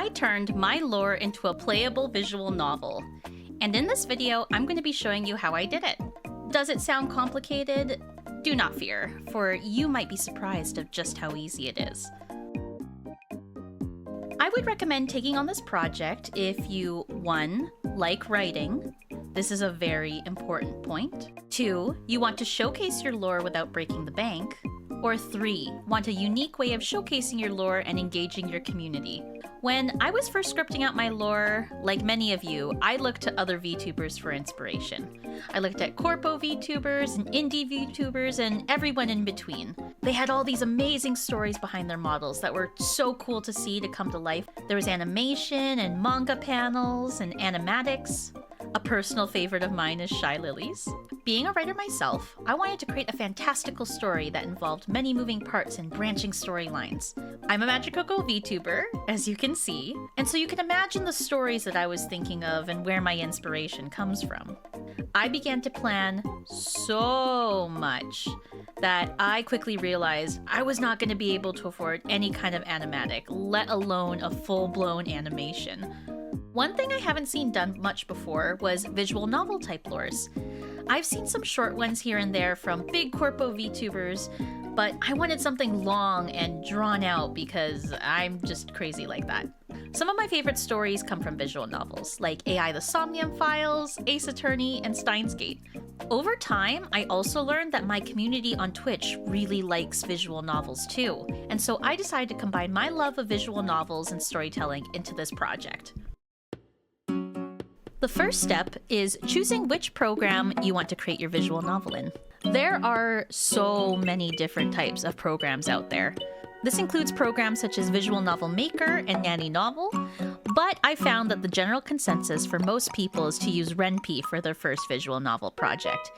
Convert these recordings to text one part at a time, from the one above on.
I turned my lore into a playable visual novel. And in this video, I'm going to be showing you how I did it. Does it sound complicated? Do not fear, for you might be surprised of just how easy it is. I would recommend taking on this project if you, 1, like writing. This is a very important point. 2, you want to showcase your lore without breaking the bank. Or 3, want a unique way of showcasing your lore and engaging your community. When I was first scripting out my lore, like many of you, I looked to other VTubers for inspiration. I looked at corpo VTubers and indie VTubers and everyone in between. They had all these amazing stories behind their models that were so cool to see to come to life. There was animation and manga panels and animatics. A personal favorite of mine is Shy Lilies. Being a writer myself, I wanted to create a fantastical story that involved many moving parts and branching storylines. I'm a Magicoco VTuber, as you can see, and so you can imagine the stories that I was thinking of and where my inspiration comes from. I began to plan so much that I quickly realized I was not going to be able to afford any kind of animatic, let alone a full-blown animation. One thing I haven't seen done much before was visual novel type lores. I've seen some short ones here and there from big corpo VTubers, but I wanted something long and drawn out because I'm just crazy like that. Some of my favorite stories come from visual novels, like AI the Somnium Files, Ace Attorney, and Steins Gate. Over time, I also learned that my community on Twitch really likes visual novels too, and so I decided to combine my love of visual novels and storytelling into this project. The first step is choosing which program you want to create your visual novel in. There are so many different types of programs out there. This includes programs such as Visual Novel Maker and Nanny Novel, but I found that the general consensus for most people is to use Ren'Py for their first visual novel project.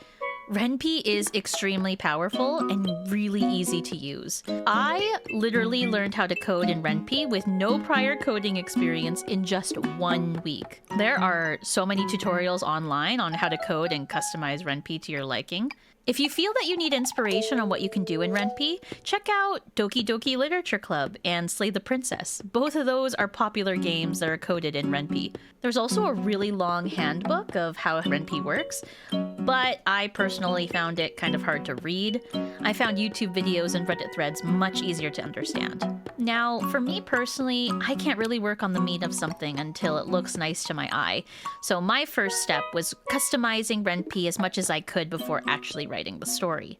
Ren'Py is extremely powerful and really easy to use. I literally learned how to code in Ren'Py with no prior coding experience in just 1 week. There are so many tutorials online on how to code and customize Ren'Py to your liking. If you feel that you need inspiration on what you can do in Ren'Py, check out Doki Doki Literature Club and Slay the Princess. Both of those are popular games that are coded in Ren'Py. There's also a really long handbook of how Ren'Py works, but I personally found it kind of hard to read. I found YouTube videos and Reddit threads much easier to understand. Now, for me personally, I can't really work on the meat of something until it looks nice to my eye. So my first step was customizing Ren'Py as much as I could before actually writing the story.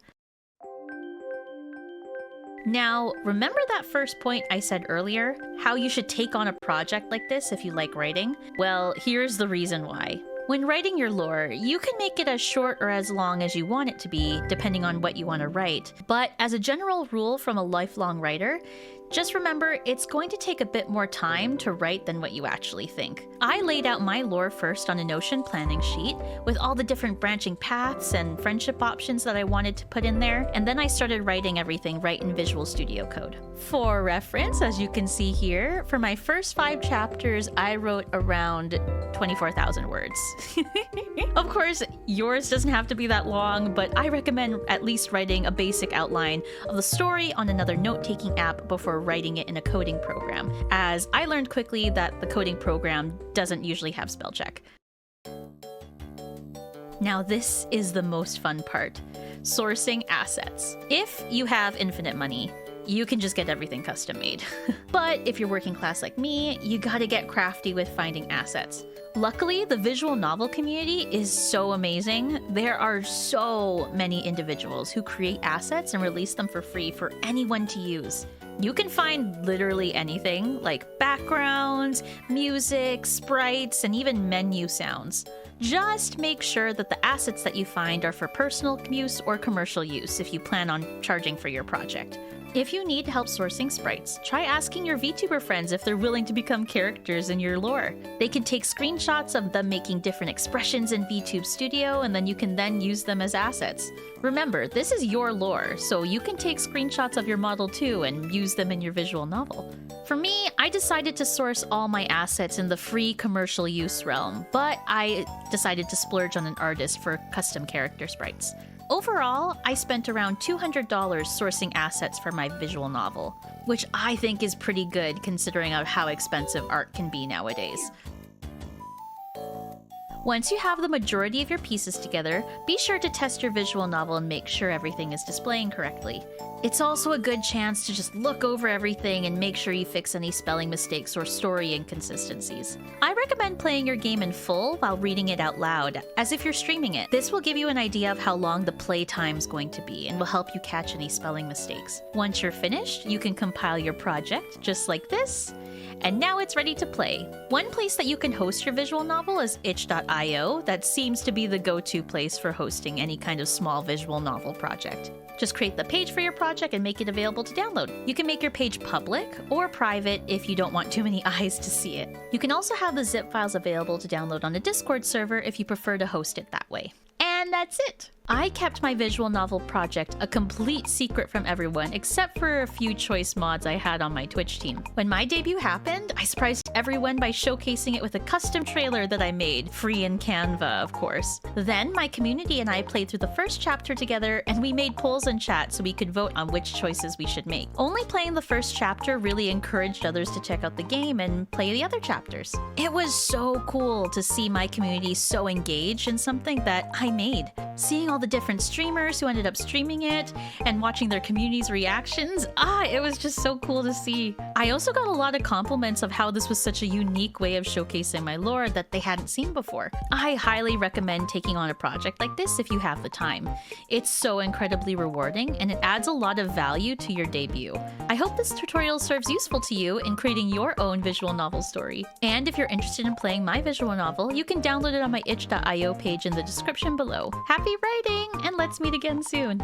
Now, remember that first point I said earlier? How you should take on a project like this if you like writing? Well, here's the reason why. When writing your lore, you can make it as short or as long as you want it to be, depending on what you want to write. But as a general rule from a lifelong writer, just remember it's going to take a bit more time to write than what you actually think. I laid out my lore first on a Notion planning sheet with all the different branching paths and friendship options that I wanted to put in there, and then I started writing everything right in Visual Studio Code. For reference, as you can see here, for my first 5 chapters, I wrote around 24,000 words. Of course, yours doesn't have to be that long, but I recommend at least writing a basic outline of the story on another note-taking app before writing it in a coding program, as I learned quickly that the coding program doesn't usually have spell check. Now this is the most fun part, sourcing assets. If you have infinite money, you can just get everything custom made. But if you're working class like me, you gotta get crafty with finding assets. Luckily, the visual novel community is so amazing. There are so many individuals who create assets and release them for free for anyone to use. You can find literally anything, like backgrounds, music, sprites, and even menu sounds. Just make sure that the assets that you find are for personal use or commercial use if you plan on charging for your project. If you need help sourcing sprites, try asking your VTuber friends if they're willing to become characters in your lore. They can take screenshots of them making different expressions in VTube Studio, and then you can use them as assets. Remember, this is your lore, so you can take screenshots of your model too and use them in your visual novel. For me, I decided to source all my assets in the free commercial use realm, but I decided to splurge on an artist for custom character sprites. Overall, I spent around $200 sourcing assets for my visual novel, which I think is pretty good considering how expensive art can be nowadays. Once you have the majority of your pieces together, be sure to test your visual novel and make sure everything is displaying correctly. It's also a good chance to just look over everything and make sure you fix any spelling mistakes or story inconsistencies. I recommend playing your game in full while reading it out loud, as if you're streaming it. This will give you an idea of how long the play time's going to be and will help you catch any spelling mistakes. Once you're finished, you can compile your project just like this, and now it's ready to play. One place that you can host your visual novel is itch.io. That seems to be the go-to place for hosting any kind of small visual novel project. Just create the page for your project and make it available to download. You can make your page public or private if you don't want too many eyes to see it. You can also have the zip files available to download on a Discord server if you prefer to host it that way. And that's it! I kept my visual novel project a complete secret from everyone, except for a few choice mods I had on my Twitch team. When my debut happened, I surprised everyone by showcasing it with a custom trailer that I made, free in Canva, of course. Then my community and I played through the first chapter together, and we made polls in chat so we could vote on which choices we should make. Only playing the first chapter really encouraged others to check out the game and play the other chapters. It was so cool to see my community so engaged in something that I made. Seeing all the different streamers who ended up streaming it and watching their community's reactions, it was just so cool to see. I also got a lot of compliments of how this was such a unique way of showcasing my lore that they hadn't seen before. I highly recommend taking on a project like this if you have the time. It's so incredibly rewarding and it adds a lot of value to your debut. I hope this tutorial serves useful to you in creating your own visual novel story. And if you're interested in playing my visual novel, you can download it on my itch.io page in the description below. Happy writing, and let's meet again soon!